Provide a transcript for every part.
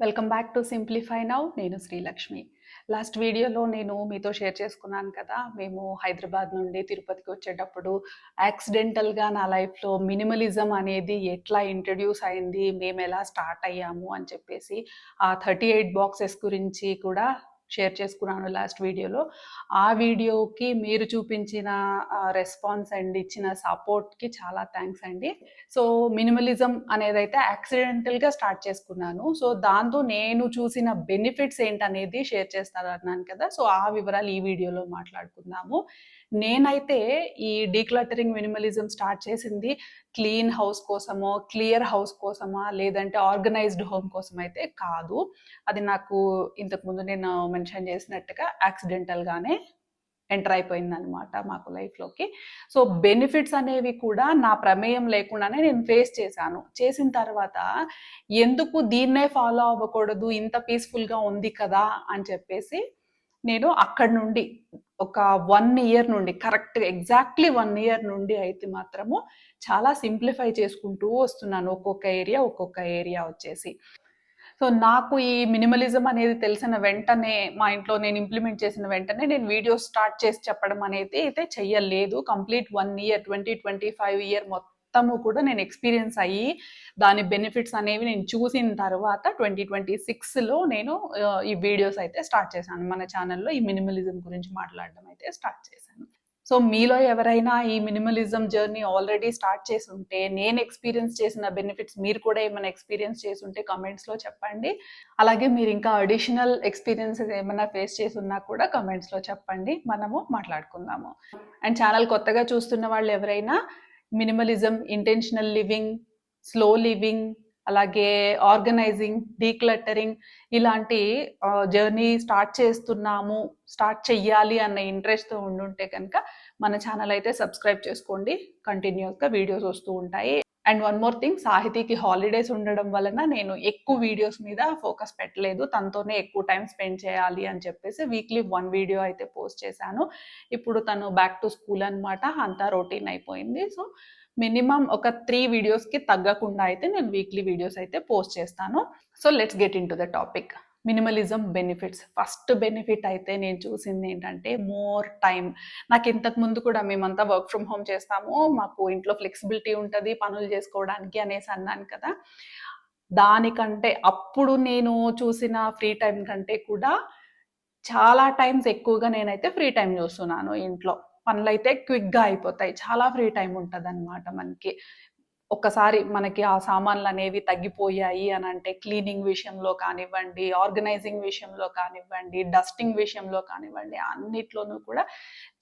Welcome back to simplify now. నేను Srilakshmi. Last వీడియోలో నేను మీతో షేర్ చేసుకున్నాను కదా, మేము హైదరాబాద్ నుండి తిరుపతికి వచ్చేటప్పుడు యాక్సిడెంటల్గా నా లైఫ్లో మినిమలిజం అనేది ఎట్లా ఇంట్రడ్యూస్ అయింది, మేము ఎలా స్టార్ట్ అయ్యాము అని చెప్పేసి ఆ 38 బాక్సెస్ గురించి కూడా షేర్ చేసుకున్నాను లాస్ట్ వీడియోలో. ఆ వీడియోకి మీరు చూపించిన రెస్పాన్స్ అండ్ ఇచ్చిన సపోర్ట్కి చాలా థ్యాంక్స్ అండి. సో మినిమలిజం అనేదైతే యాక్సిడెంటల్గా స్టార్ట్ చేసుకున్నాను. సో దాంతో నేను చూసిన బెనిఫిట్స్ ఏంటనేది షేర్ చేస్తాను అన్నాను కదా, సో ఆ వివరాలు ఈ వీడియోలో మాట్లాడుకుందాము. నేనైతే ఈ డీక్లటరింగ్ మినిమలిజం స్టార్ట్ చేసింది క్లీన్ హౌస్ కోసమో, క్లియర్ హౌస్ కోసమా, లేదంటే ఆర్గనైజ్డ్ హోమ్ కోసం అయితే కాదు. అది నాకు ఇంతకుముందు నేను మెన్షన్ చేసినట్టుగా యాక్సిడెంటల్గానే ఎంటర్ అయిపోయిందనమాట మాకు లైఫ్లోకి. సో బెనిఫిట్స్ అనేవి కూడా నా ప్రమేయం లేకుండానే నేను ఫేస్ చేశాను. చేసిన తర్వాత ఎందుకు దీన్నే ఫాలో అవ్వకూడదు, ఇంత పీస్ఫుల్గా ఉంది కదా అని చెప్పేసి నేను అక్కడి నుండి ఒక 1 ఇయర్ నుండి, కరెక్ట్ ఎగ్జాక్ట్లీ 1 ఇయర్ నుండి అయితే మాత్రము చాలా సింప్లిఫై చేసుకుంటూ వస్తున్నాను. ఒక్కొక్క ఏరియా వచ్చేసి. సో నాకు ఈ మినిమలిజం అనేది తెలిసిన వెంటనే, మా ఇంట్లో నేను ఇంప్లిమెంట్ చేసిన వెంటనే నేను వీడియోస్ స్టార్ట్ చేసి చెప్పడం అనేది అయితే చెయ్యలేదు. కంప్లీట్ 1 ఇయర్ 2025 ఇయర్ మొత్తము కూడా నేను ఎక్స్పీరియన్స్ అయ్యి దాని బెనిఫిట్స్ అనేవి నేను చూసిన తర్వాత 2026లో నేను ఈ వీడియోస్ అయితే స్టార్ట్ చేశాను. మన ఛానల్లో ఈ మినిమలిజం గురించి మాట్లాడడం అయితే స్టార్ట్ చేశాను. సో మీలో ఎవరైనా ఈ మినిమలిజం జర్నీ ఆల్రెడీ స్టార్ట్ చేసి ఉంటే, నేను ఎక్స్పీరియన్స్ చేసిన బెనిఫిట్స్ మీరు కూడా ఏమైనా ఎక్స్పీరియన్స్ చేసి ఉంటే కమెంట్స్లో చెప్పండి. అలాగే మీరు ఇంకా అడిషనల్ ఎక్స్పీరియన్సెస్ ఏమైనా ఫేస్ చేసి ఉన్నా కూడా కమెంట్స్లో చెప్పండి, మనము మాట్లాడుకుందాము. అండ్ ఛానల్ కొత్తగా చూస్తున్న వాళ్ళు ఎవరైనా minimalism, intentional living, slow living, అలాగే ఆర్గనైజింగ్, డీక్లటరింగ్ ఇలాంటి జర్నీ స్టార్ట్ చెయ్యాలి అన్న ఇంట్రెస్ట్తో ఉండుంటే కనుక మన ఛానల్ అయితే సబ్స్క్రైబ్ చేసుకోండి. కంటిన్యూస్గా వీడియోస్ వస్తూ ఉంటాయి. అండ్ వన్ మోర్ థింగ్, సాహితీకి హాలిడేస్ ఉండడం వలన నేను ఎక్కువ వీడియోస్ మీద ఫోకస్ పెట్టలేదు. తనతోనే ఎక్కువ టైం స్పెండ్ చేయాలి అని చెప్పేసి వీక్లీ 1 వీడియో అయితే పోస్ట్ చేశాను. ఇప్పుడు తను బ్యాక్ టు స్కూల్ అనమాట, అంతా రొటీన్ అయిపోయింది. సో మినిమం ఒక 3 వీడియోస్కి తగ్గకుండా అయితే నేను వీక్లీ వీడియోస్ అయితే పోస్ట్ చేస్తాను. So let's get in to the topic. Minimalism benefits. First benefit అయితే నేను చూసింది ఏంటంటే మోర్ టైం. నాకు ఇంతకు ముందు కూడా మేమంతా వర్క్ ఫ్రమ్ హోమ్ చేస్తాము, మాకు ఇంట్లో ఫ్లెక్సిబిలిటీ ఉంటుంది పనులు చేసుకోవడానికి అనేసి అన్నాను కదా. దానికంటే అప్పుడు నేను చూసిన ఫ్రీ టైం కంటే కూడా చాలా టైమ్స్ ఎక్కువగా నేనైతే ఫ్రీ టైం చూస్తున్నాను. ఇంట్లో పనులైతే క్విక్గా అయిపోతాయి, చాలా ఫ్రీ టైం ఉంటుంది అనమాట మనకి. ఒక్కసారి మనకి ఆ సామాన్లు అనేవి తగ్గిపోయాయి అని అంటే క్లీనింగ్ విషయంలో కానివ్వండి, ఆర్గనైజింగ్ విషయంలో కానివ్వండి, డస్టింగ్ విషయంలో కానివ్వండి, అన్నిట్లోనూ కూడా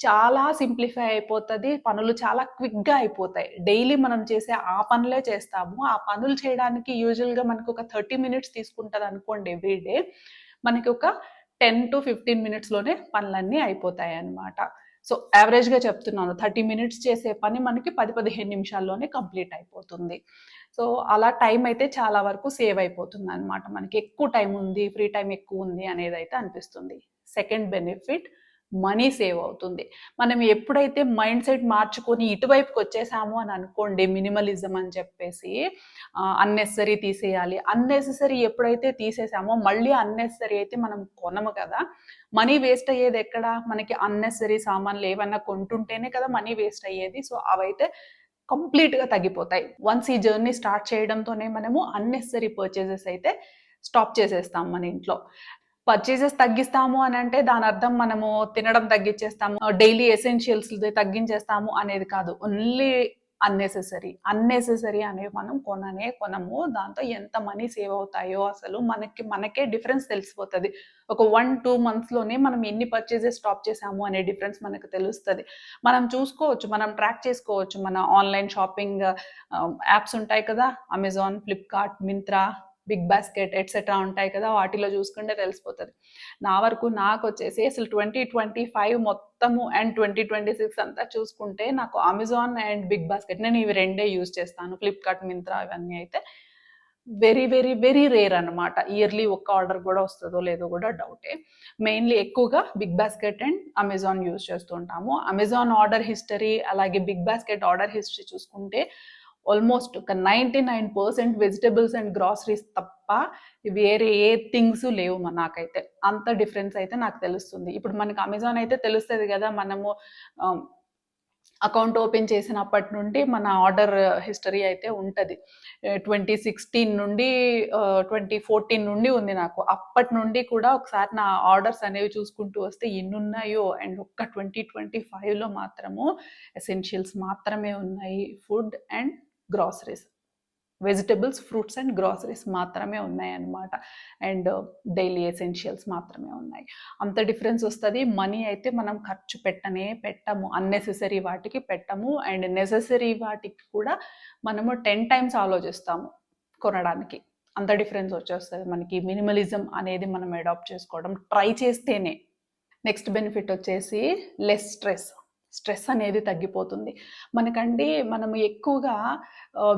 చాలా సింప్లిఫై అయిపోతుంది. పనులు చాలా క్విక్గా అయిపోతాయి. డైలీ మనం చేసే ఆ పనులే చేస్తాము. ఆ పనులు చేయడానికి యూజువల్గా మనకు ఒక 30 మినిట్స్ తీసుకుంటుంది అనుకోండి ఎవ్రీడే. మనకి ఒక 10 to 15 మినిట్స్లోనే పనులన్నీ అయిపోతాయి అన్నమాట. సో యావరేజ్గా చెప్తున్నాను, 30 మినిట్స్ చేసే పని మనకి 10-15 నిమిషాల్లోనే కంప్లీట్ అయిపోతుంది. సో అలా టైం అయితే చాలా వరకు సేవ్ అయిపోతుంది అనమాట. మనకి ఎక్కువ టైం ఉంది, ఫ్రీ టైం ఎక్కువ ఉంది అనేది అయితే అనిపిస్తుంది. సెకండ్ బెనిఫిట్, మనీ సేవ్ అవుతుంది. మనం ఎప్పుడైతే మైండ్ సెట్ మార్చుకొని ఇటువైపుకి వచ్చేసాము అని అనుకోండి, మినిమలిజం అని చెప్పేసి అన్నెసరీ తీసేయాలి, అన్నెసరీ ఎప్పుడైతే తీసేసామో మళ్ళీ అన్నెసరీ అయితే మనం కొనము కదా. మనీ వేస్ట్ అయ్యేది ఎక్కడ, మనకి అన్నెసరీ సామాన్లు ఏమన్నా కొంటుంటేనే కదా మనీ వేస్ట్ అయ్యేది. సో అవైతే కంప్లీట్గా తగ్గిపోతాయి. వన్స్ ఈ జర్నీ స్టార్ట్ చేయడంతోనే మనము అన్నెసరీ పర్చేజెస్ అయితే స్టాప్ చేసేస్తాం మన ఇంట్లో. పర్చేజెస్ తగ్గిస్తాము అని అంటే దాని అర్థం మనము తినడం తగ్గించేస్తాము, డైలీ ఎసెన్షియల్స్ తగ్గించేస్తాము అనేది కాదు. ఓన్లీ అన్నెసెసరీ అనేవి మనం కొనము. దాంతో ఎంత మనీ సేవ్ అవుతాయో అసలు మనకే డిఫరెన్స్ తెలిసిపోతుంది. ఒక 1-2 మంత్స్లోనే మనం ఎన్ని పర్చేజెస్ స్టాప్ చేసాము అనే డిఫరెన్స్ మనకు తెలుస్తుంది. మనం చూసుకోవచ్చు, మనం ట్రాక్ చేసుకోవచ్చు. మన ఆన్లైన్ షాపింగ్ యాప్స్ ఉంటాయి కదా, Amazon, Flipkart, Myntra, Big Basket etcetera ఉంటాయి కదా, వాటిలో చూసుకుంటే తెలిసిపోతుంది. నాకు వచ్చేసి అసలు 2025 మొత్తము అండ్ 2026 అంతా చూసుకుంటే నాకు అమెజాన్ అండ్ బిగ్ బాస్కెట్, నేను ఇవి రెండే యూజ్ చేస్తాను. ఫ్లిప్కార్ట్, మింత్రా ఇవన్నీ అయితే వెరీ వెరీ వెరీ రేర్ అనమాట. ఇయర్లీ ఒక్క ఆర్డర్ కూడా వస్తుందో లేదో కూడా డౌటే. మెయిన్లీ ఎక్కువగా Big Basket and Amazon use చేస్తూ ఉంటాము. అమెజాన్ ఆర్డర్ హిస్టరీ అలాగే బిగ్ బాస్కెట్ ఆర్డర్ హిస్టరీ చూసుకుంటే ఆల్మోస్ట్ ఒక 99% వెజిటబుల్స్ అండ్ గ్రాసరీస్ తప్ప వేరే ఏ థింగ్స్ లేవు నాకైతే. అంత డిఫరెన్స్ అయితే నాకు తెలుస్తుంది. ఇప్పుడు మనకి అమెజాన్ అయితే తెలుస్తది గదా! మనము అకౌంట్ ఓపెన్ చేసినప్పటి నుండి మన ఆర్డర్ హిస్టరీ అయితే ఉంటది. 2016 నుండి 2014 నుండి ఉంది నాకు. అప్పటి నుండి కూడా ఒకసారి నా ఆర్డర్స్ అనేవి చూసుకుంటూ వస్తే ఎన్నున్నాయో, అండ్ ఒక్క 2025లో మాత్రము ఎసెన్షియల్స్ మాత్రమే ఉన్నాయి. Food and groceries. Vegetables, fruits and groceries మాత్రమే ఉన్నాయన్నమాట. అండ్ డైలీ ఎసెన్షియల్స్ మాత్రమే ఉన్నాయి. అంత డిఫరెన్స్ వస్తుంది. మనీ అయితే మనం ఖర్చు పెట్టము, అన్నెసెసరీ వాటికి పెట్టము, అండ్ నెసెసరీ వాటికి కూడా మనము 10 times ఆలోచిస్తాము కొనడానికి. అంత డిఫరెన్స్ వచ్చేస్తుంది మనకి. మినిమలిజం అనేది మనం అడాప్ట్ చేసుకోవడం ట్రై చేస్తేనే. నెక్స్ట్ బెనిఫిట్ వచ్చేసి లెస్ స్ట్రెస్ అనేది తగ్గిపోతుంది మనకండి. మనము ఎక్కువగా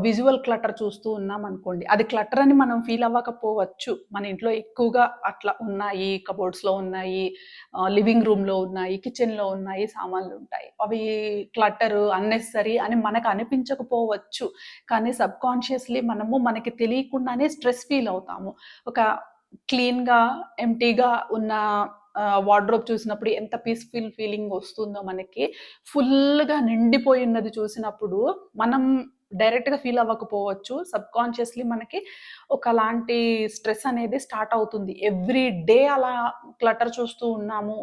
విజువల్ క్లటర్ చూస్తూ ఉన్నాం అనుకోండి, అది క్లటర్ అని మనం ఫీల్ అవ్వకపోవచ్చు. మన ఇంట్లో ఎక్కువగా అట్లా ఉన్నాయి, కబోర్డ్స్లో ఉన్నాయి, లివింగ్ రూమ్లో ఉన్నాయి, కిచెన్లో ఉన్నాయి, సామాన్లు ఉంటాయి. అవి క్లటర్, అన్నెసరీ అని మనకు అనిపించకపోవచ్చు, కానీ సబ్కాన్షియస్లీ మనకి తెలియకుండానే స్ట్రెస్ ఫీల్ అవుతాము. ఒక క్లీన్గా ఎంటీగా ఉన్న వార్డ్రోబ్ చూసినప్పుడు ఎంత పీస్ఫుల్ ఫీలింగ్ వస్తుందో మనకి. ఫుల్గా నిండిపోయి ఉన్నది చూసినప్పుడు మనం డైరెక్ట్గా ఫీల్ అవ్వకపోవచ్చు, సబ్కాన్షియస్లీ మనకి ఒకలాంటి స్ట్రెస్ అనేది స్టార్ట్ అవుతుంది. ఎవ్రీ డే అలా క్లటర్ చూస్తూ ఉన్నాము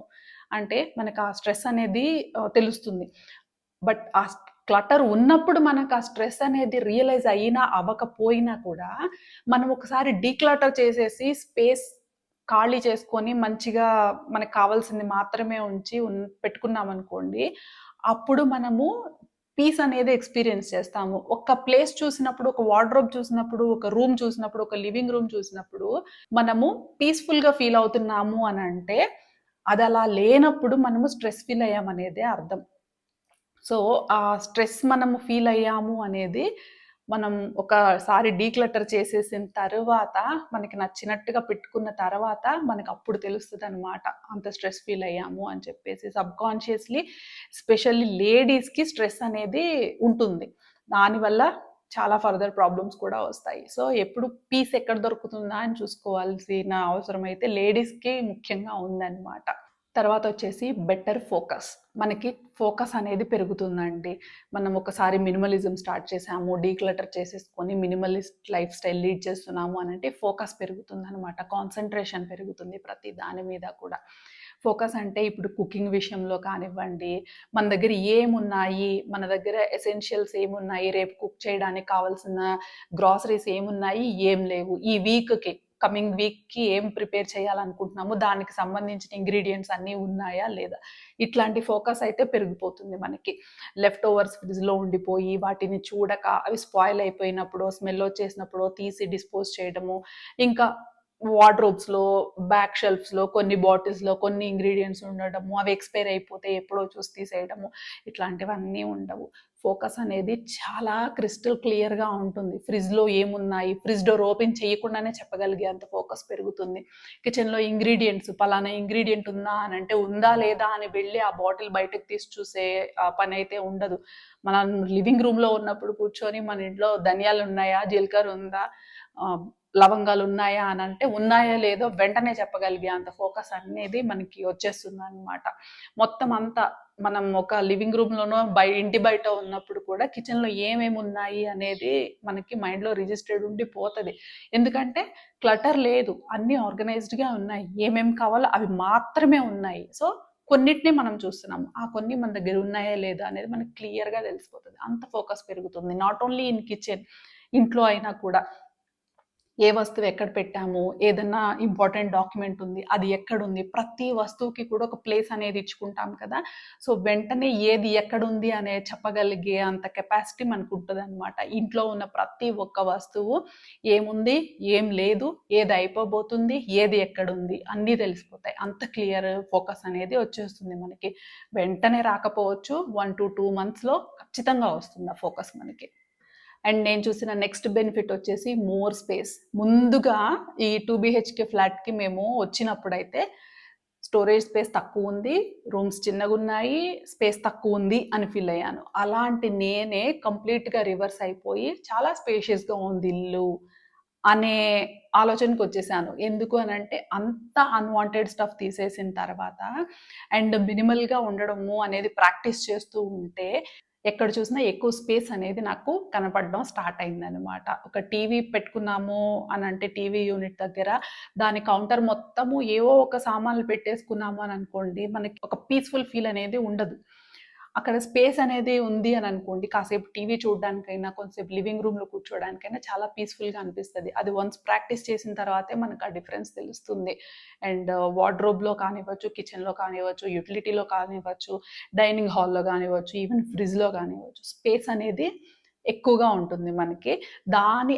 అంటే మనకు ఆ స్ట్రెస్ అనేది తెలుస్తుంది. బట్ ఆ క్లటర్ ఉన్నప్పుడు మనకు ఆ స్ట్రెస్ అనేది రియలైజ్ అయినా అవ్వకపోయినా కూడా మనం ఒకసారి డీక్లటర్ చేసేసి స్పేస్ ఖాళీ చేసుకొని మంచిగా మనకు కావాల్సింది మాత్రమే ఉంచి పెట్టుకున్నాం అనుకోండి, అప్పుడు మనము పీస్ అనేది ఎక్స్పీరియన్స్ చేస్తాము. ఒక ప్లేస్ చూసినప్పుడు, ఒక వార్డ్రోబ్ చూసినప్పుడు, ఒక రూమ్ చూసినప్పుడు, ఒక లివింగ్ రూమ్ చూసినప్పుడు మనము పీస్ఫుల్గా ఫీల్ అవుతున్నాము అని అంటే అది అలా లేనప్పుడు మనము స్ట్రెస్ ఫీల్ అయ్యామనేదే అర్థం. సో ఆ స్ట్రెస్ మనము ఫీల్ అయ్యాము అనేది మనం ఒకసారి డీక్లటర్ చేసేసిన తర్వాత, మనకి నచ్చినట్టుగా పెట్టుకున్న తర్వాత మనకు అప్పుడు తెలుస్తుంది అనమాట అంత స్ట్రెస్ ఫీల్ అయ్యాము అని చెప్పేసి. సబ్కాన్షియస్లీ స్పెషల్లీ లేడీస్కి స్ట్రెస్ అనేది ఉంటుంది. దానివల్ల చాలా ఫర్దర్ ప్రాబ్లమ్స్ కూడా వస్తాయి. సో ఎప్పుడు పీస్ ఎక్కడ దొరుకుతుందా అని చూసుకోవాల్సిన అవసరం అయితే లేడీస్కి ముఖ్యంగా ఉందన్నమాట. తర్వాత వచ్చేసి బెటర్ ఫోకస్. మనకి ఫోకస్ అనేది పెరుగుతుందండి. మనం ఒకసారి మినిమలిజం స్టార్ట్ చేసాము, డీక్లటర్ చేసేసుకొని మినిమలిస్ట్ లైఫ్ స్టైల్ లీడ్ చేస్తున్నాము అని అంటే ఫోకస్ పెరుగుతుందనమాట. కాన్సన్ట్రేషన్ పెరుగుతుంది ప్రతి దాని మీద కూడా. ఫోకస్ అంటే ఇప్పుడు కుకింగ్ విషయంలో కానివ్వండి, మన దగ్గర ఏమున్నాయి, మన దగ్గర ఎసెన్షియల్స్ ఏమున్నాయి, రేపు కుక్ చేయడానికి కావాల్సిన గ్రాసరీస్ ఏమున్నాయి, ఏం లేవు, ఈ వీక్కి కమింగ్ వీక్కి ఏం ప్రిపేర్ చేయాలనుకుంటున్నాము, దానికి సంబంధించిన ఇంగ్రీడియంట్స్ అన్నీ ఉన్నాయా లేదా, ఇట్లాంటి ఫోకస్ అయితే పెరిగిపోతుంది మనకి. లెఫ్ట్ ఓవర్స్ ఫ్రిడ్జ్లో ఉండిపోయి వాటిని చూడక అవి స్పాయిల్ అయిపోయినప్పుడు, స్మెల్ వచ్చేసినప్పుడు తీసి డిస్పోజ్ చేయడము, ఇంకా వార్డ్రోబ్స్లో బ్యాక్ షెల్ఫ్స్లో కొన్ని బాటిల్స్లో కొన్ని ఇంగ్రీడియంట్స్ ఉండడము, అవి ఎక్స్పైర్ అయిపోతే ఎప్పుడో చూసి తీసేయడము, ఇట్లాంటివన్నీ ఉండవు. ఫోకస్ అనేది చాలా క్రిస్టల్ క్లియర్గా ఉంటుంది. ఫ్రిడ్జ్లో ఏమున్నాయి, ఫ్రిడ్జ్ డోర్ ఓపెన్ చేయకుండానే చెప్పగలిగే అంత ఫోకస్ పెరుగుతుంది. కిచెన్లో ఇంగ్రీడియంట్స్, పలానా ఇంగ్రీడియంట్ ఉందా అని అంటే ఉందా లేదా అని వెళ్ళి ఆ బాటిల్ బయటకు తీసి చూసే పని అయితే ఉండదు. మనం లివింగ్ రూమ్లో ఉన్నప్పుడు కూర్చొని మన ఇంట్లో ధనియాలు ఉన్నాయా, జీలకర్ర ఉందా, లవంగాలు ఉన్నాయా అని అంటే ఉన్నాయా లేదో వెంటనే చెప్పగలిగే అంత ఫోకస్ అనేది మనకి వచ్చేస్తుంది అనమాట. మొత్తం అంతా మనం ఒక లివింగ్ రూమ్లోనో ఇంటి బయట ఉన్నప్పుడు కూడా కిచెన్లో ఏమేమి ఉన్నాయి అనేది మనకి మైండ్లో రిజిస్టర్డ్ ఉండి పోతుంది. ఎందుకంటే క్లటర్ లేదు, అన్నీ ఆర్గనైజ్డ్గా ఉన్నాయి, ఏమేమి కావాలో అవి మాత్రమే ఉన్నాయి. సో కొన్నిటిని మనం చూస్తున్నాము, ఆ కొన్ని మన దగ్గర ఉన్నాయా లేదా అనేది మనకి క్లియర్గా తెలిసిపోతుంది. అంత ఫోకస్ పెరుగుతుంది. నాట్ ఓన్లీ ఇన్ కిచెన్, ఇంట్లో అయినా కూడా ఏ వస్తువు ఎక్కడ పెట్టాము, ఏదన్నా ఇంపార్టెంట్ డాక్యుమెంట్ ఉంది అది ఎక్కడుంది, ప్రతి వస్తువుకి కూడా ఒక ప్లేస్ అనేది ఇచ్చుకుంటాం కదా. సో వెంటనే ఏది ఎక్కడుంది అనే చెప్పగలిగే అంత కెపాసిటీ మనకు ఉంటుంది అనమాట. ఇంట్లో ఉన్న ప్రతి ఒక్క వస్తువు ఏముంది, ఏం లేదు, ఏది అయిపోబోతుంది, ఏది ఎక్కడుంది అన్నీ తెలిసిపోతాయి. అంత క్లియర్ ఫోకస్ అనేది వచ్చేస్తుంది మనకి. వెంటనే రాకపోవచ్చు, 1 to 2 monthsలో ఖచ్చితంగా వస్తుంది ఆ ఫోకస్ మనకి. అండ్ నేను చూసిన నెక్స్ట్ బెనిఫిట్ వచ్చేసి మోర్ స్పేస్. ముందుగా ఈ 2 BHK ఫ్లాట్కి మేము వచ్చినప్పుడైతే స్టోరేజ్ స్పేస్ తక్కువ ఉంది, రూమ్స్ చిన్నగున్నాయి, స్పేస్ తక్కువ ఉంది అని ఫీల్ అయ్యాను. అలాంటి నేనే కంప్లీట్‌గా రివర్స్ అయిపోయి చాలా స్పేషియస్‌గా ఉంది ఇల్లు అనే ఆలోచనకొచ్చేసాను. ఎందుకు అనంటే అంత అన్‌వాంటెడ్ స్టఫ్ తీసేసిన తర్వాత అండ్ మినిమల్‌గా ఉండడము అనేది ప్రాక్టీస్ చేస్తూ ఉంటే ఎక్కడ చూసినా ఎక్కువ స్పేస్ అనేది నాకు కనపడడం స్టార్ట్ అయిందనమాట. ఒక టీవీ పెట్టుకున్నాము అనంటే టీవీ యూనిట్ దగ్గర దాని కౌంటర్ మొత్తము ఏవో ఒక సామాన్లు పెట్టేసుకున్నాము అని అనుకోండి, మనకి ఒక పీస్‌ఫుల్ ఫీల్ అనేది ఉండదు. అక్కడ స్పేస్ అనేది ఉంది అని అనుకోండి, కాసేపు టీవీ చూడడానికైనా, కొంతసేపు లివింగ్ రూమ్‌లో కూర్చోవడానికైనా చాలా పీస్‌ఫుల్‌గా అనిపిస్తది. అది వన్స్ ప్రాక్టీస్ చేసిన తర్వాతే మనకు ఆ డిఫరెన్స్ తెలుస్తుంది. అండ్ వార్డ్‌రోబ్‌లో కానివ్వచ్చు, కిచెన్‌లో కానివ్వచ్చు, యుటిలిటీలో కానివ్వచ్చు, డైనింగ్ హాల్‌లో కానివ్వచ్చు, ఈవెన్ ఫ్రిడ్జ్‌లో కానివ్వచ్చు, స్పేస్ అనేది ఎక్కువగా ఉంటుంది మనకి.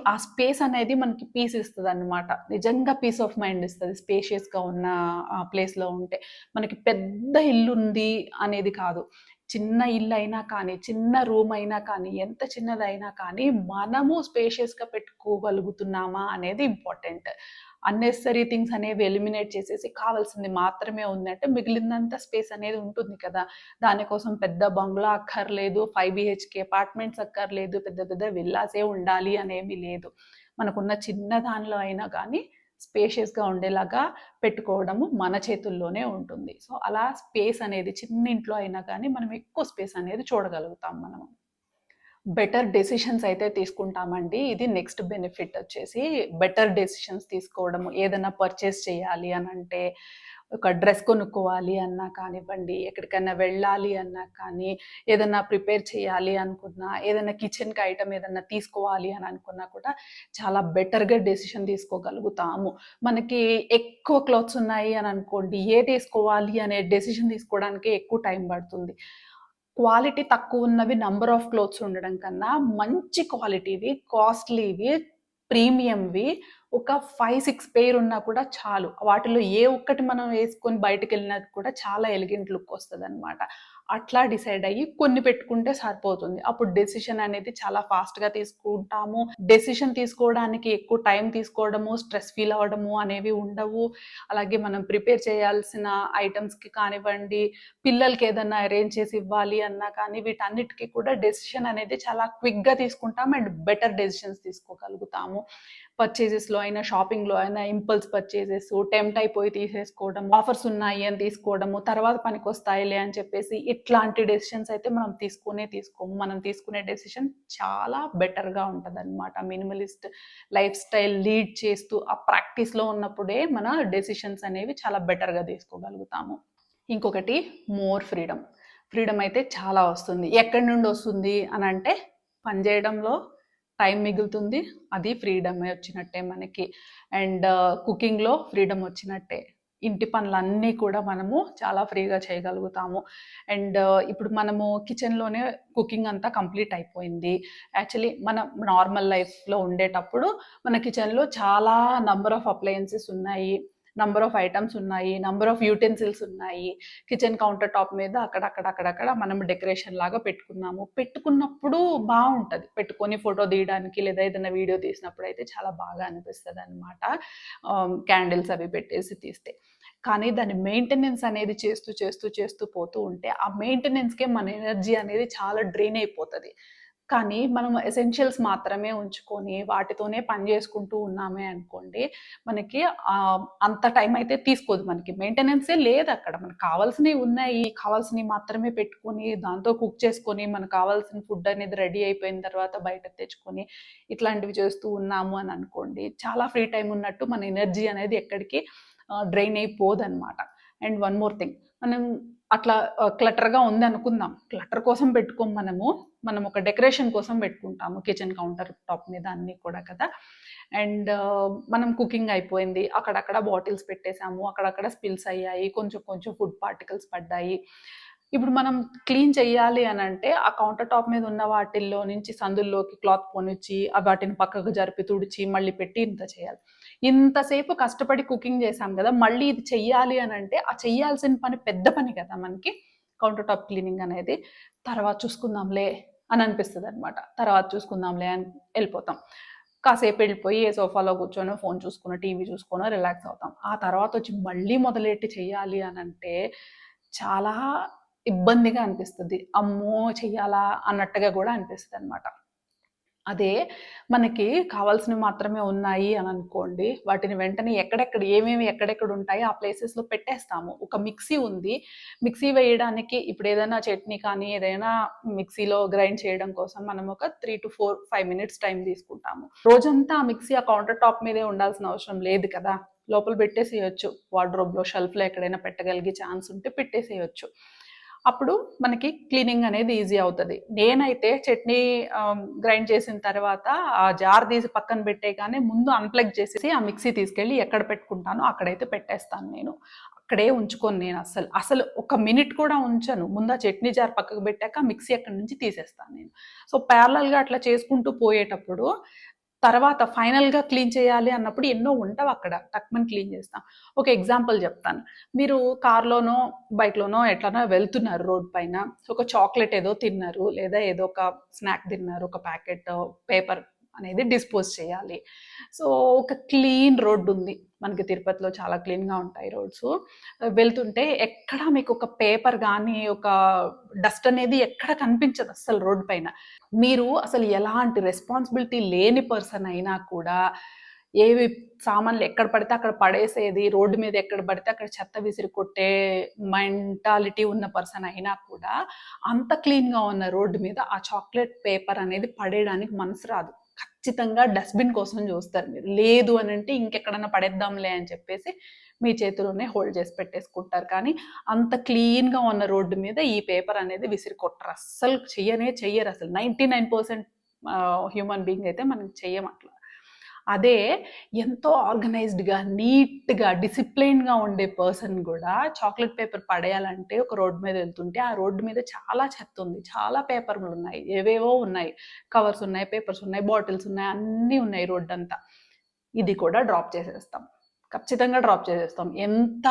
ఆ స్పేస్ అనేది మనకి పీస్ ఇస్తదనమాట. నిజంగా పీస్ ఆఫ్ మైండ్ ఇస్తది స్పేషియస్‌గా ఉన్న ప్లేస్‌లో ఉంటే. మనకి పెద్ద ఇల్లుంది అనేది కాదు. చిన్న ఇల్లయినా కానీ, చిన్న రూమయినా కానీ, ఎంత చిన్నదైనా కానీ, మనము స్పేషియస్‌గా పెట్టుకోగలుగుతున్నామా అనేది ఇంపార్టెంట్. అన్నెసెసరీ థింగ్స్ అనేవి ఎలిమినేట్ చేసేసి కావాల్సింది మాత్రమే ఉందంటే మిగిలిందంతా స్పేస్ అనేది ఉంటుంది కదా! దానికోసం పెద్ద బంగ్లా అక్కర్లేదు, 5 బీహెచ్‌కే అపార్ట్మెంట్స్ అక్కర్లేదు, పెద్ద పెద్ద విల్లాసే ఉండాలి అనేమి లేదు. మనకున్న చిన్న దానిలో అయినా కానీ స్పేషియస్‌గా ఉండేలాగా పెట్టుకోవడము మన చేతుల్లోనే ఉంటుంది. సో, అలా స్పేస్ అనేది చిన్న ఇంట్లో అయినా కానీ మనం ఎక్కువ స్పేస్ అనేది చూడగలుగుతాం మనము. బెటర్ డెసిషన్స్ అయితే తీసుకుంటామండి. ఇది నెక్స్ట్ బెనిఫిట్ వచ్చేసి బెటర్ డెసిషన్స్ తీసుకోవడము. ఏదైనా పర్చేస్ చేయాలి అనంటే, ఒక డ్రెస్ కొనుక్కోవాలి అన్నా కానివ్వండి, ఎక్కడికైనా వెళ్ళాలి అన్నా కానీ, ఏదన్నా ప్రిపేర్ చేయాలి అనుకున్నా, ఏదైనా కిచెన్‌కి ఐటెమ్ ఏదన్నా తీసుకోవాలి అని అనుకున్నా కూడా చాలా బెటర్‌గా డెసిషన్ తీసుకోగలుగుతాము. మనకి ఎక్కువ క్లాత్స్ ఉన్నాయి అని అనుకోండి, ఏదేసుకోవాలి అనే డెసిషన్ తీసుకోవడానికే ఎక్కువ టైం పడుతుంది. క్వాలిటీ తక్కువున్నవి నంబర్ ఆఫ్ క్లోత్స్ ఉండడం కన్నా, మంచి క్వాలిటీవి, కాస్ట్‌లీవి, ప్రీమియంవి ఒక 5, 6 పెయిర్ ఉన్నా కూడా చాలు. వాటిలో ఏ ఒక్కటి మనం వేసుకొని బయటికెళ్ళినా కూడా చాలా ఎలిగెంట్ లుక్ వస్తదనమాట. అట్లా డిసైడ్ అయ్యి కొన్ని పెట్టుకుంటే సరిపోతుంది. అప్పుడు డెసిషన్ అనేది చాలా ఫాస్ట్‌గా తీసుకుంటాము. డెసిషన్ తీసుకోవడానికి ఎక్కువ టైం తీసుకోవడము, స్ట్రెస్ ఫీల్ అవ్వడము అనేవి ఉండవు. అలాగే మనం ప్రిపేర్ చేయాల్సిన ఐటెమ్స్‌కి కానివ్వండి, పిల్లలకి ఏదన్నా అరేంజ్ చేసి ఇవ్వాలి అన్నా కానీ వీటన్నిటికి కూడా డెసిషన్ అనేది చాలా క్విక్‌గా తీసుకుంటాం అండ్ బెటర్ డెసిషన్స్ తీసుకోగలుగుతాము. పర్చేజెస్‌లో అయినా, షాపింగ్‌లో అయినా ఇంపల్స్ పర్చేజెస్, టెంప్ట్ అయిపోయి తీసేసుకోవడం, ఆఫర్స్ ఉన్నాయి అని తీసుకోవడము, తర్వాత పనికొస్తాయిలే అని చెప్పేసి ఇట్లాంటి డెసిషన్స్ అయితే మనం తీసుకోము. మనం తీసుకునే డెసిషన్ చాలా బెటర్‌గా ఉంటదనమాట. మినిమలిస్ట్ లైఫ్ స్టైల్ లీడ్ చేస్తూ ఆ ప్రాక్టీస్‌లో ఉన్నప్పుడే మన డెసిషన్స్ అనేవి చాలా బెటర్‌గా తీసుకోగలుగుతాము. ఇంకొకటి మోర్ ఫ్రీడమ్. ఫ్రీడమ్ అయితే చాలా వస్తుంది. ఎక్కడి నుండి వస్తుంది అనంటే పని చేయడంలో టైం మిగులుతుంది. అది ఫ్రీడమే వచ్చినట్టే మనకి. అండ్ కుకింగ్‌లో ఫ్రీడమ్ వచ్చినట్టే. ఇంటి పనులన్నీ కూడా మనము చాలా ఫ్రీగా చేయగలుగుతాము. అండ్ ఇప్పుడు మనము కిచెన్‌లోనే కుకింగ్ అంతా కంప్లీట్ అయిపోయింది. యాక్చువల్లీ మనం నార్మల్ లైఫ్‌లో ఉండేటప్పుడు మన కిచెన్‌లో చాలా నంబర్ ఆఫ్ అప్లయెన్సెస్ ఉన్నాయి. నంబర్ ఆఫ్ ఐటెమ్స్ ఉన్నాయి. నంబర్ ఆఫ్ యుటెన్సిల్స్ ఉన్నాయి. కిచెన్ కౌంటర్ టాప్ మీద అక్కడక్కడ మనం డెకరేషన్ లాగా పెట్టుకున్నాము. పెట్టుకున్నప్పుడు బావుంటది. పెట్టుకొని ఫోటో తీయడానికి లేదా ఏదైనా వీడియో తీసినప్పుడైతే చాలా బాగా అనిపిస్తదనమాట. క్యాండిల్స్ అవి పెట్టేసి తీస్తే. కానీ దాని మెయింటెనెన్స్ అనేది చేస్తూ పోతూ ఉంటే ఆ మెయింటెనెన్స్‌కే మన ఎనర్జీ అనేది చాలా డ్రైన్ అయిపోతది. కానీ మనం ఎసెన్షియల్స్ మాత్రమే ఉంచుకొని వాటితోనే పని చేసుకుంటూ ఉన్నామే అనుకోండి, మనకి అంత టైం అయితే తీసుకోదు మనకి. మెయింటెనెన్సే లేదక్కడ. మనకు కావాల్సినవి ఉన్నాయి. కావాల్సినవి మాత్రమే పెట్టుకొని, దాంతో కుక్ చేసుకొని, మనకు కావాల్సిన ఫుడ్ అనేది రెడీ అయిపోయిన తర్వాత బయటకు తెచ్చుకొని, ఇట్లాంటివి చేస్తూ ఉన్నాము అని అనుకోండి, చాలా ఫ్రీ టైమ్ ఉన్నట్టు మన ఎనర్జీ అనేది ఎక్కడికి డ్రైన్ అయిపోదనమాట. అండ్ వన్ మోర్ థింగ్, మనం అట్లా క్లటర్‌గా ఉందనుకుందాం. క్లటర్ కోసం పెట్టుకోము మనము. మనం ఒక డెకరేషన్ కోసం పెట్టుకుంటాము కిచెన్ కౌంటర్ టాప్ మీద అన్నీ కూడా కదా! అండ్ మనం కుకింగ్ అయిపోయింది. అక్కడక్కడ బాటిల్స్ పెట్టేసాము. అక్కడక్కడ స్పిల్స్ అయ్యాయి. కొంచెం కొంచెం ఫుడ్ పార్టికల్స్ పడ్డాయి. ఇప్పుడు మనం క్లీన్ చెయ్యాలి అనంటే ఆ కౌంటర్ టాప్ మీద ఉన్న వాటిల్లో నుంచి సందుల్లోకి క్లాత్ పోనిచ్చి వాటిని పక్కకు జరిపి తుడిచి మళ్ళీ పెట్టి ఇంత చేయాలి. ఇంతసేపు కష్టపడి కుకింగ్ చేసాం కదా! మళ్ళీ ఇది చెయ్యాలి అనంటే ఆ చెయ్యాల్సిన పని పెద్ద పని కదా మనకి. కౌంటర్ టాప్ క్లీనింగ్ అనేది. తర్వాత చూసుకుందాంలే అని అనిపిస్తదనమాట. తర్వాత చూసుకుందాంలే అని ఎళ్ళిపోతాం. కాసేపు వెళ్ళిపోయి ఏ సోఫాలో కూర్చొనో, ఫోన్ చూసుకునో, టీవీ చూసుకునో రిలాక్స్ అవుతాం. ఆ తర్వాత వచ్చి మళ్ళీ మొదలెట్టి చెయ్యాలి అనంటే చాలా ఇబ్బందిగా అనిపిస్తది. అమ్మో! చెయ్యాలా అన్నట్టుగా గూడా అనిపిస్తదనమాట. అదే మనకి కావాల్సినవి మాత్రమే ఉన్నాయి అని అనుకోండి. వాటిని వెంటనే ఏమేమి ఎక్కడెక్కడ ఉంటాయో ఆ ప్లేసెస్‌లో పెట్టేస్తాము. ఒక మిక్సీ ఉంది. మిక్సీ వేయడానికి ఇప్పుడు ఏదైనా చట్నీ కానీ, ఏదైనా మిక్సీలో గ్రైండ్ చేయడం కోసం మనం ఒక 3-5 మినిట్స్ టైం తీసుకుంటాము. రోజంతా ఆ మిక్సీ ఆ కౌంటర్ టాప్ మీదే ఉండాల్సిన అవసరం లేదు కదా! లోపల పెట్టేసేయొచ్చు. వార్డ్‌రోబ్‌లో, షెల్ఫ్‌లో ఎక్కడైనా పెట్టగలిగే ఛాన్స్ ఉంటే పెట్టేసేయొచ్చు. అప్పుడు మనకి క్లీనింగ్ అనేది ఈజీ అవుతది. నేనైతే చట్నీ గ్రైండ్ చేసిన తర్వాత ఆ జార్ తీసి పక్కన పెట్టేయగానే ముందు అన్‌ప్లగ్ చేసేసి ఆ మిక్సీ తీసుకెళ్ళి ఎక్కడ పెట్టుకుంటానో అక్కడైతే పెట్టేస్తాను నేను. అక్కడే ఉంచుకోను నేను అస్సలు. అసలు ఒక మినిట్ కూడా ఉంచను. ముందు ఆ చట్నీ జార్ పక్కకు పెట్టాక మిక్సీ అక్కడి నుంచి తీసేస్తాను నేను. సో, ప్యారలల్‌గా అట్లా చేసుకుంటూ పోయేటప్పుడు తర్వాత ఫైనల్‌గా క్లీన్ చేయాలి అన్నప్పుడు ఎన్నో ఉండవక్కడ. టక్‌మని క్లీన్ చేస్తాం. ఒక ఎగ్జాంపుల్ చెప్తాను. మీరు కార్‌లోనో, బైక్‌లోనో ఎట్లనో వెళ్తున్నారు రోడ్ పైన. ఒక చాక్లెట్ ఏదో తిన్నారు. లేదా ఏదో ఒక స్నాక్ తిన్నారు. ఒక ప్యాకెట్ పేపర్ అనేది డిస్పోజ్ చేయాలి. సో, ఒక క్లీన్ రోడ్డుంది. మనకి తిరుపతిలో చాలా క్లీన్‌గా ఉంటాయి రోడ్సు. వెళ్తుంటే ఎక్కడ మీకు ఒక పేపర్ గానీ, ఒక డస్ట్ అనేది ఎక్కడ కనిపించదు అస్సలు రోడ్ పైన. మీరు అసలు ఎలాంటి రెస్పాన్సిబిలిటీ లేని పర్సన్ అయినా కూడా ఏవి సామాన్లు ఎక్కడ పడితే అక్కడ పడేసేది, రోడ్డు మీద ఎక్కడ పడితే అక్కడ చెత్త విసిరి కొట్టే మెంటాలిటీ ఉన్న పర్సన్ అయినా కూడా అంత క్లీన్‌గా ఉన్న రోడ్డు మీద ఆ చాక్లెట్ పేపర్ అనేది పడేయడానికి మనసు రాదు. ఖచ్చితంగా డస్ట్‌బిన్ కోసం చూస్తారు మీరు. లేదు అనంటే ఇంకెక్కడన్నా పడేద్దాంలే అని చెప్పేసి మీ చేతిలోనే హోల్డ్ చేసి పెట్టేసుకుంటారు. కానీ అంత క్లీన్‌గా ఉన్న రోడ్డు మీద ఈ పేపర్ అనేది విసిరి కొట్టరు. అస్సలు చెయ్యరసలు. 99% హ్యూమన్ బీయింగ్ అయితే మనం చెయ్యమట్లా. అదే ఎంతో ఆర్గనైజ్డ్‌గా, నీట్‌గా, డిసిప్లైన్‌గా ఉండే పర్సన్ గూడా చాక్లెట్ పేపర్ పడేయాలంటే ఒక రోడ్ మీద వెళ్తుంటే, ఆ రోడ్డు మీద చాలా చెత్తుంది. చాలా పేపర్‌లున్నాయి. ఏవేవో ఉన్నాయి. కవర్స్ ఉన్నాయి, పేపర్స్ ఉన్నాయి, బాటిల్స్ ఉన్నాయి, అన్నీ ఉన్నాయి రోడ్డంతా. ఇది కూడా డ్రాప్ చేసేస్తాం. ఖచ్చితంగా డ్రాప్ చేసేస్తాం. ఎంత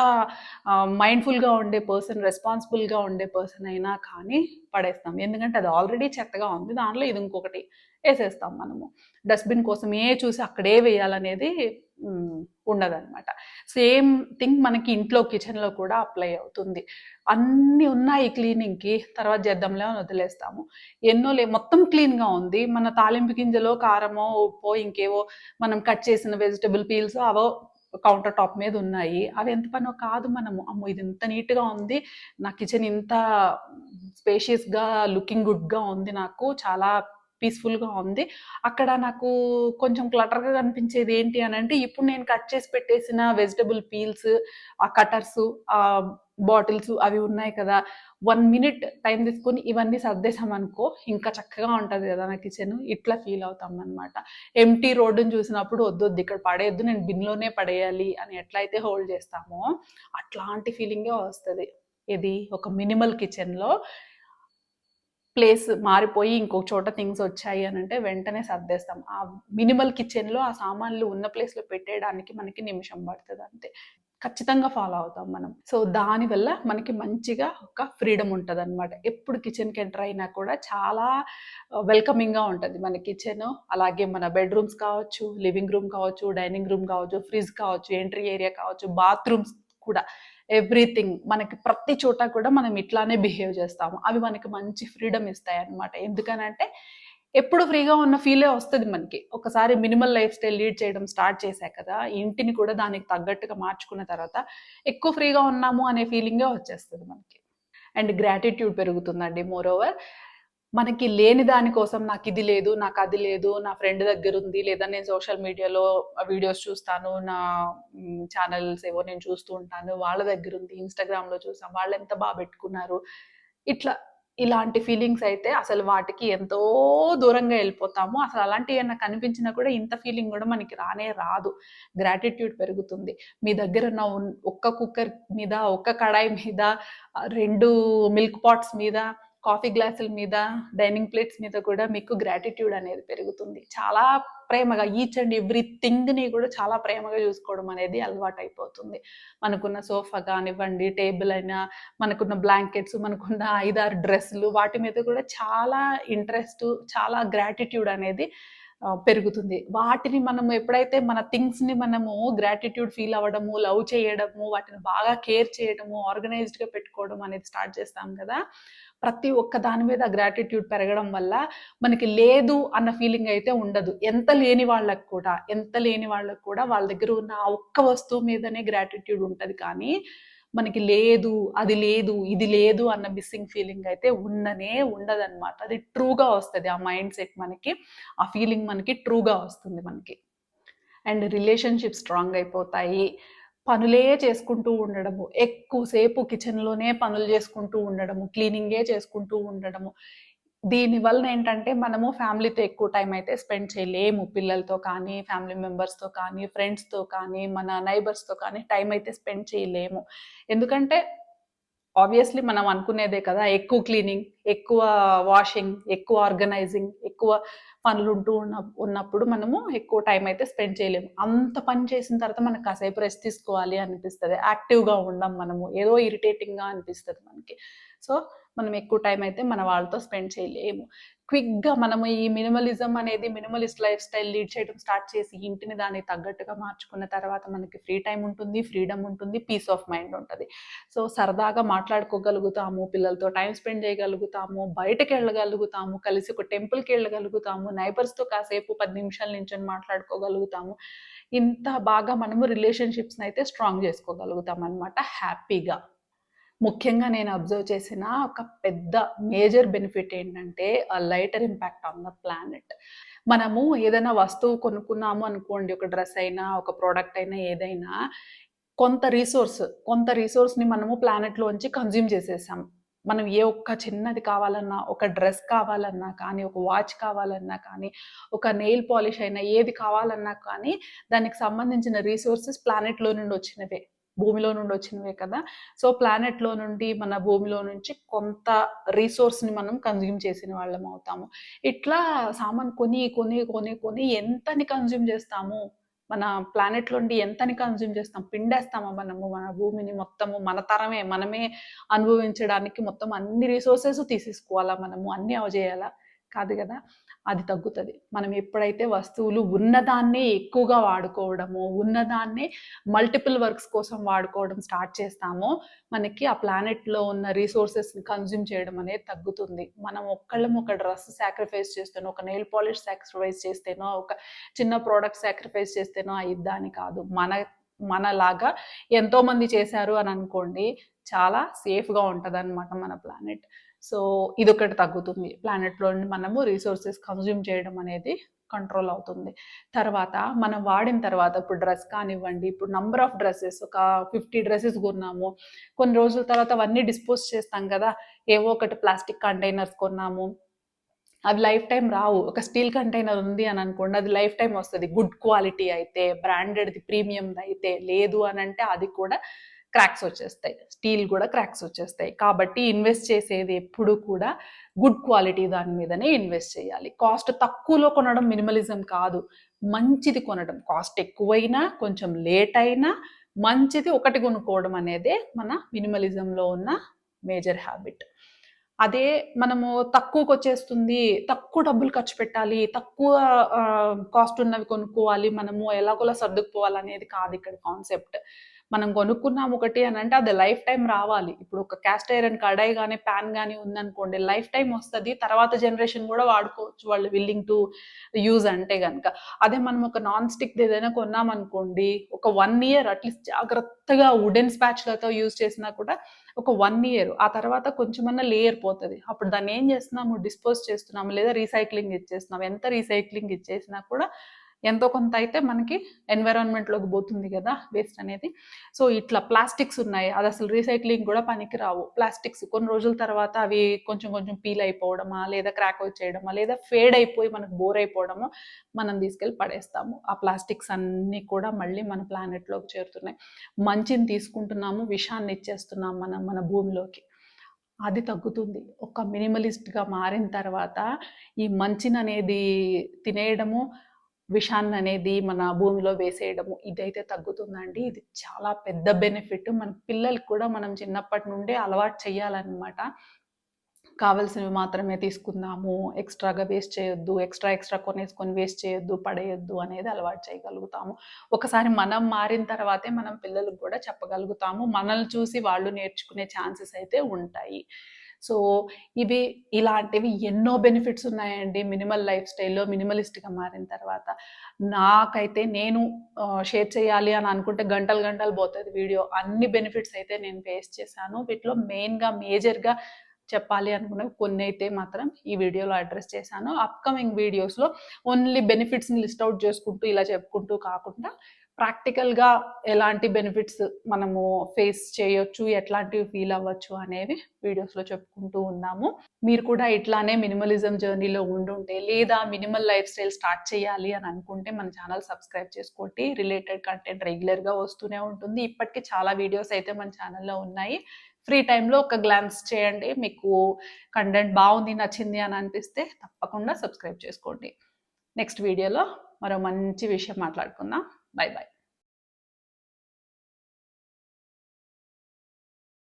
మైండ్‌ఫుల్‌గా ఉండే పర్సన్, రెస్పాన్సిబుల్‌గా ఉండే పర్సన్ అయినా కానీ పడేస్తాం. ఎందుకంటే అది ఆల్రెడీ చెత్తగా ఉంది. దాంట్లో ఇది ఇంకొకటి ఏసేస్తాం మనము. డస్ట్‌బిన్ కోసమే చూసి అక్కడే వేయాలనేది ఉండదనమాట. సేమ్ థింగ్ మనకి ఇంట్లో కిచెన్‌లో కూడా అప్లై అవుతుంది. అన్నీ ఉన్నాయి క్లీనింగ్‌కి తర్వాత చేద్దాంలే అని వదిలేస్తాము. మొత్తం క్లీన్‌గా ఉంది. మన తాలింపు గింజలో, కారమో, ఉప్పో ఇంకేవో మనం కట్ చేసిన వెజిటబుల్ పీల్సో అవో కౌంటర్ టాప్ మీద ఉన్నాయి. అవి ఎంత పనో కాదు మనము. అమ్మో! ఇది ఇంత నీట్‌గా ఉంది. నా కిచెన్ ఇంత స్పేషియస్‌గా, లుకింగ్ గుడ్‌గా ఉంది నాకు. చాలా పీస్‌ఫుల్‌గా ఉంది. అక్కడ నాకు కొంచెం క్లటర్‌గా కనిపించేది ఏంటి అనంటే, ఇప్పుడు నేను కట్ చేసి పెట్టేసిన వెజిటబుల్ పీల్స్, ఆ కటర్సు, బాటిల్స్ అవి ఉన్నాయి కదా! 1 మినిట్ టైం తీసుకొని ఇవన్నీ సర్దేశామనుకో, ఇంకా చక్కగా ఉంటది కదా నా కిచెను. ఇట్లా ఫీల్ అవుతామనమాట. ఎంప్టీ రోడ్డుని చూసినప్పుడు వద్దొద్దు ఇక్కడ పడేయొద్దు, నేను బిన్‌లోనే పడేయాలి అని ఎట్లయితే హోల్డ్ చేస్తామో, అట్లాంటి ఫీలింగే వస్తది. ఇది ఒక మినిమల్ కిచెన్‌లో ప్లేస్ మారిపోయి ఇంకొక చోట థింగ్స్ వచ్చాయి అనంటే వెంటనే సర్దేస్తాం. ఆ మినిమల్ కిచెన్‌లో ఆ సామాన్లు ఉన్న ప్లేస్‌లో పెట్టేయడానికి మనకి నిమిషం పడతది అంతే. ఖచ్చితంగా ఫాలో అవుతాం మనం. సో, దానివల్ల మనకి మంచిగా ఒక ఫ్రీడమ్ ఉంటదనమాట. ఎప్పుడు కిచెన్‌కి ఎంటర్ అయినా కూడా చాలా వెల్కమింగ్‌గా ఉంటది మన కిచెను. అలాగే మన బెడ్‌రూమ్స్ కావచ్చు, లివింగ్ రూమ్ కావచ్చు, డైనింగ్ రూమ్ కావచ్చు, ఫ్రిడ్జ్ కావచ్చు, ఎంట్రీ ఏరియా కావచ్చు, బాత్రూమ్స్ కూడా ఎవ్రీథింగ్ మనకి ప్రతి చోట కూడా మనం ఇట్లానే బిహేవ్ చేస్తాము. అవి మనకి మంచి ఫ్రీడమ్ ఇస్తాయన్నమాట. ఎందుకనంటే ఎప్పుడు ఫ్రీగా ఉన్న ఫీలే వస్తది మనకి. ఒకసారి మినిమల్ లైఫ్ స్టైల్ లీడ్ చేయడం స్టార్ట్ చేశా కదా! ఇంటిని కూడా దానికి తగ్గట్టుగా మార్చుకున్న తర్వాత ఎక్కువ ఫ్రీగా ఉన్నాము అనే ఫీలింగే వచ్చేస్తది మనకి. అండ్ గ్రాటిట్యూడ్ పెరుగుతుందండి మోరోవర్. మనకి లేని దాని కోసం నాకిది లేదు, నాకది లేదు, నా ఫ్రెండ్ దగ్గరుంది, లేదా నేను సోషల్ మీడియాలో వీడియోస్ చూస్తాను, నా ఛానెల్స్ ఏవో నేను చూస్తూ ఉంటాను. వాళ్ళ దగ్గరుంది, ఇన్‌స్టాగ్రామ్‌లో చూసాం, వాళ్ళెంత పెట్టుకున్నారు. ఇట్లా ఇలాంటి ఫీలింగ్స్ అయితే అసలు వాటికి ఎంతో దూరంగా ఎళ్ళిపోతాము. అసలు అలాంటియేమన్నా కనిపించినా కూడా ఇంత ఫీలింగ్ గూడా మనకి రానే రాదు. గ్రాటిట్యూడ్ పెరుగుతుంది. మీ దగ్గరున్న ఒక్క కుక్కర్ మీద, ఒక్క కడాయి మీద, 2 మిల్క్ పాట్స్ మీద, కాఫీ గ్లాసుల మీద, డైనింగ్ ప్లేట్స్ మీద కూడా మీకు గ్రాటిట్యూడ్ అనేది పెరుగుతుంది. చాలా ప్రేమగా ఈచ్ అండ్ ఎవ్రీ థింగ్‌ని కూడా చాలా ప్రేమగా చూసుకోవడం అనేది అలవాటయిపోతుంది. మనకున్న సోఫా కానివ్వండి, టేబుల్ అయినా, మనకున్న బ్లాంకెట్స్, మనకున్న 5, 6 డ్రెస్సులు వాటి మీద కూడా చాలా ఇంట్రెస్టు, చాలా గ్రాటిట్యూడ్ అనేది పెరుగుతుంది. వాటిని మనం ఎప్పుడైతే మన థింగ్స్‌ని మనము గ్రాటిట్యూడ్ ఫీల్ అవ్వడము, లవ్ చేయడము, వాటిని బాగా కేర్ చేయడము, ఆర్గనైజ్డ్‌గా పెట్టుకోవడం అనేది స్టార్ట్ చేస్తాం కదా! ప్రతి ఒక్క దాని మీద గ్రాటిట్యూడ్ పెరగడం వల్ల మనకి లేదు అన్న ఫీలింగ్ అయితే ఉండదు. ఎంత లేని వాళ్ళకి కూడా వాళ్ళ దగ్గర ఉన్న ఆ ఒక్క వస్తువు మీదనే గ్రాటిట్యూడ్ ఉంటది కానీ, మనకి లేదు, అది లేదు, ఇది లేదు అన్న మిస్సింగ్ ఫీలింగ్ అయితే ఉండదనమాట. అది ట్రూగా వస్తది. ఆ మైండ్ సెట్ మనకి, ఆ ఫీలింగ్ మనకి ట్రూగా వస్తుంది మనకి. అండ్ రిలేషన్‌షిప్స్ స్ట్రాంగ్ అయిపోతాయి. పనులే చేసుకుంటూ ఉండడము, ఎక్కువసేపు కిచెన్‌లోనే పనులు చేసుకుంటూ ఉండడము, క్లీనింగే చేసుకుంటూ ఉండడము. దీని వలన ఏంటంటే మనము ఫ్యామిలీతో ఎక్కువ టైం అయితే స్పెండ్ చేయలేము. పిల్లలతో కానీ, ఫ్యామిలీ మెంబర్స్‌తో కానీ, ఫ్రెండ్స్‌తో కానీ, మన నైబర్స్‌తో కానీ టైం అయితే స్పెండ్ చేయలేము. ఎందుకంటే ఆబ్వియస్లీ మనం అనుకునేదే కదా! ఎక్కువ క్లీనింగ్, ఎక్కువ వాషింగ్, ఎక్కువ ఆర్గనైజింగ్, ఎక్కువ పనులుంటూ ఉన్నప్పుడు మనము ఎక్కువ టైం అయితే స్పెండ్ చేయలేము. అంత పని చేసిన తర్వాత మనకు కాసేపు రెస్ట్ తీసుకోవాలి అనిపిస్తది. యాక్టివ్‌గా ఉండం మనము. ఏదో ఇరిటేటింగ్‌గా అనిపిస్తది మనకి. సో, మనం ఎక్కువ టైం అయితే మన వాళ్ళతో స్పెండ్ చేయలేము. క్విక్‌గా మనము ఈ మినిమలిస్ట్ లైఫ్ స్టైల్ లీడ్ చేయడం స్టార్ట్ చేసి ఇంటిని దానికి తగ్గట్టుగా మార్చుకున్న తర్వాత మనకి ఫ్రీ టైమ్ ఉంటుంది, ఫ్రీడమ్ ఉంటుంది, పీస్ ఆఫ్ మైండ్ ఉంటది. సో, సరదాగా మాట్లాడుకోగలుగుతాము, పిల్లలతో టైమ్ స్పెండ్ చేయగలుగుతాము, బయటకెళ్ళగలుగుతాము, కలిసి ఒక టెంపుల్‌కెళ్ళగలుగుతాము, నైబర్స్‌తో కాసేపు 10 నిమిషాలు నించొని మాట్లాడుకోగలుగుతాము. ఇంత బాగా మనము రిలేషన్‌షిప్స్‌నయితే స్ట్రాంగ్ చేసుకోగలుగుతామనమాట హ్యాపీగా. ముఖ్యంగా నేను అబ్జర్వ్ చేసిన ఒక పెద్ద మేజర్ బెనిఫిట్ ఏంటంటే lighter impact on the planet. మనము ఏదైనా వస్తువు కొనుక్కున్నాము అనుకోండి, ఒక డ్రెస్ అయినా, ఒక ప్రోడక్ట్ అయినా ఏదైనా కొంత కొంత రిసోర్స్‌ని మనము ప్లానెట్‌లోంచి కన్జ్యూమ్ చేసేసాం. మనం ఏ ఒక్క చిన్నది కావాలన్నా, ఒక డ్రెస్ కావాలన్నా కానీ, ఒక వాచ్ కావాలన్నా కానీ, ఒక నెయిల్ పాలిష్ అయినా ఏది కావాలన్నా కానీ, దానికి సంబంధించిన రిసోర్సెస్ ప్లానెట్‌లో నుండి వచ్చినవే. భూమిలో నుండి వచ్చినవే కదా! సో, ప్లానెట్‌లో నుండి, మన భూమిలో నుంచి కొంత రిసోర్స్‌ని మనం కన్జ్యూమ్ చేసిన వాళ్ళం అవుతాము. ఇట్లా సామాను కొని ఎంతని కన్జ్యూమ్ చేస్తాము? మన ప్లానెట్‌లో నుండి ఎంతని కన్జ్యూమ్ చేస్తాం? పిండేస్తామా మనము మన భూమిని మొత్తము? మన తరమే మనమే అనుభవించడానికి మొత్తం అన్ని రిసోర్సెస్ తీసేసుకోవాలా మనము? అన్నీ అవజేయాలా? కాదు గదా! అది తగ్గుతది. మనం ఎప్పుడైతే వస్తువులు ఉన్నదాన్నే ఎక్కువగా వాడుకోవడము, ఉన్నదాన్నే మల్టిపుల్ వర్క్స్ కోసం వాడుకోవడం స్టార్ట్ చేస్తామో, మనకి ఆ ప్లానెట్‌లో ఉన్న రిసోర్సెస్‌ని కన్జ్యూమ్ చేయడం అనేది తగ్గుతుంది. మనం ఒక్కళ్ళం ఒక డ్రెస్ సాక్రిఫైస్ చేస్తేనో, ఒక నెయిల్ పాలిష్ సాక్రిఫైస్ చేస్తేనో, ఒక చిన్న ప్రోడక్ట్ సాక్రిఫైస్ చేస్తేనో అయ్యిద్దా అని కాదు. మనలాగా ఎంతోమంది చేశారు అని అనుకోండి, చాలా సేఫ్‌గా ఉంటదనమాట మన ప్లానెట్. సో, ఇదొకటి తగ్గుతుంది. ప్లానెట్‌లో నుండి మనము రిసోర్సెస్ కన్జ్యూమ్ చేయడం అనేది కంట్రోల్ అవుతుంది. తర్వాత మనం వాడిన తర్వాత ఇప్పుడు డ్రెస్ కానివ్వండి, ఇప్పుడు నంబర్ ఆఫ్ డ్రెసెస్ ఒక 50 డ్రెసెస్ కొన్నాము. కొన్ని రోజుల తర్వాత అవన్నీ డిస్పోజ్ చేస్తాం కదా! ఏవో ఒకటి ప్లాస్టిక్ కంటైనర్స్ కొన్నాము. అవి లైఫ్ టైమ్ రావు. ఒక స్టీల్ కంటైనర్ ఉంది అని అనుకోండి, అది లైఫ్ టైమ్ వస్తది. గుడ్ క్వాలిటీ అయితే, బ్రాండెడ్‌ది ప్రీమియంది అయితే, లేదు అనంటే అది కూడా క్రాక్స్ వచ్చేస్తాయి. స్టీల్ కూడా క్రాక్స్ వచ్చేస్తాయి. కాబట్టి ఇన్వెస్ట్ చేసేది ఎప్పుడు కూడా గుడ్ క్వాలిటీ దాని మీదనే ఇన్వెస్ట్ చేయాలి. కాస్ట్ తక్కువలో కొనడం మినిమలిజం కాదు. మంచిది కొనడం. కాస్ట్ ఎక్కువైనా, కొంచెం లేట్ అయినా మంచిది ఒకటి కొనుక్కోవడం అనేదే మన మినిమలిజంలో ఉన్న మేజర్ హ్యాబిట్. అదే మనము తక్కువకొచ్చేస్తుంది, తక్కువ డబ్బులు ఖర్చు పెట్టాలి, తక్కువ కాస్ట్ ఉన్నవి కొనుక్కోవాలి, మనము ఎలాగోలా సర్దుకుపోవాలనేది కాదు ఇక్కడ కాన్సెప్ట్. మనం కొనుక్కున్నాం ఒకటి అనంటే అది లైఫ్ టైమ్ రావాలి. ఇప్పుడు ఒక క్యాస్ట్ ఐరన్ కడాయి గానీ, పాన్ గానీ ఉందనుకోండి, లైఫ్ టైమ్ వస్తది. తర్వాత జనరేషన్ గూడా వాడుకోవచ్చు వాళ్ళు విల్లింగ్ టు యూజ్ అంటే గనక. అదే మనం ఒక నాన్ స్టిక్‌ది ఏదైనా కొన్నామనుకోండి, ఒక 1 ఇయర్ అట్‌లీస్ట్ జాగ్రత్తగా వుడెన్ స్పాచులాతో యూజ్ చేసినా కూడా ఒక 1 ఇయర్. ఆ తర్వాత కొంచెమన్నా లేయర్ పోతది. అప్పుడు దాన్నేం చేస్తున్నాము? డిస్పోజ్ చేస్తున్నాము లేదా రీసైక్లింగ్ ఇచ్చేస్తున్నాం. ఎంత రీసైక్లింగ్ ఇచ్చేసినా కూడా ఎంతో కొంత అయితే మనకి ఎన్విరాన్మెంట్‌లోకి పోతుంది గదా! వేస్ట్ అనేది. సో, ఇట్లా ప్లాస్టిక్స్ ఉన్నాయి. అదసలు రీసైక్లింగ్ గూడా పనికిరావు. ప్లాస్టిక్స్ కొన్ని రోజుల తర్వాత అవి కొంచెం కొంచెం పీల్ అయిపోవడమా, లేదా క్రాక్ వచ్చేయడమా, లేదా ఫేడ్ అయిపోయి మనకు బోర్ అయిపోవడమో మనం తీసుకెళ్ళి పడేస్తాము. ఆ ప్లాస్టిక్స్ అన్నీ కూడా మళ్ళీ మన ప్లానెట్‌లోకి చేరుతున్నాయి. మంచిని తీసుకుంటున్నాము, విషాన్ని ఇచ్చేస్తున్నాం మనం మన భూమిలోకి. అది తగ్గుతుంది. ఒక మినిమలిస్ట్‌గా మారిన తర్వాత ఈ మంచిననేది తినేయడము, విషాన్ననేది మన భూమిలో వేసేయడము ఇదైతే తగ్గుతుందండి. ఇది చాలా పెద్ద బెనిఫిట్. మన పిల్లలకి కూడా మనం చిన్నప్పటి నుండే అలవాటు చేయాలనమాట. కావాల్సినవి మాత్రమే తీసుకుందాము, ఎక్స్ట్రాగా వేస్ట్ చేయొద్దు, ఎక్స్ట్రా కొనేసుకొని వేస్ట్ చేయొద్దు, పడేయొద్దు అనేది అలవాటు చేయగలుగుతాము. ఒకసారి మనం మారిన తర్వాతే మనం పిల్లలకు కూడా చెప్పగలుగుతాము. మనల్ని చూసి వాళ్ళు నేర్చుకునే ఛాన్సెస్ అయితే ఉంటాయి. సో, ఇలాంటివి ఎన్నో బెనిఫిట్స్ ఉన్నాయండి మినిమల్ లైఫ్ స్టైల్‌లో, మినిమలిస్ట్‌గా మారిన తర్వాత. నాకైతే నేను షేర్ చేయాలి అని అనుకుంటే గంటలు గంటలు పోతది వీడియో. అన్ని బెనిఫిట్స్ అయితే నేను ఫేస్ చేశాను. వీటిలో మెయిన్‌గా మేజర్‌గా చెప్పాలి అనుకున్నవి కొన్నైతే మాత్రం ఈ వీడియోలో అడ్రెస్ చేశాను. అప్‌కమింగ్ వీడియోస్‌లో ఓన్లీ బెనిఫిట్స్‌ని లిస్ట్ ఔట్ చేసుకుంటూ ఇలా చెప్పుకుంటూ కాకుండా ప్రాక్టికల్‌గా ఎలాంటి బెనిఫిట్స్ మనము ఫేస్ చేయొచ్చు, ఎట్లాంటివి ఫీల్ అవ్వచ్చు అనేవి వీడియోస్‌లో చెప్పుకుంటూ ఉన్నాము. మీరు కూడా ఇట్లానే మినిమలిజం జర్నీలో ఉండుంటే లేదా మినిమల్ లైఫ్ స్టైల్ స్టార్ట్ చేయాలి అని అనుకుంటే మన ఛానల్ సబ్స్క్రైబ్ చేసుకోండి. రిలేటెడ్ కంటెంట్ రెగ్యులర్‌గా వస్తూనే ఉంటుంది. ఇప్పటికి చాలా వీడియోస్ అయితే మన ఛానల్‌లో ఉన్నాయి. ఫ్రీ టైంలో ఒక గ్లాన్స్ చేయండి. మీకు కంటెంట్ బాగుంది, నచ్చింది అని అనిపిస్తే తప్పకుండా సబ్స్క్రైబ్ చేసుకోండి. నెక్స్ట్ వీడియోలో మరో మంచి విషయం మాట్లాడుకుందాం. By by.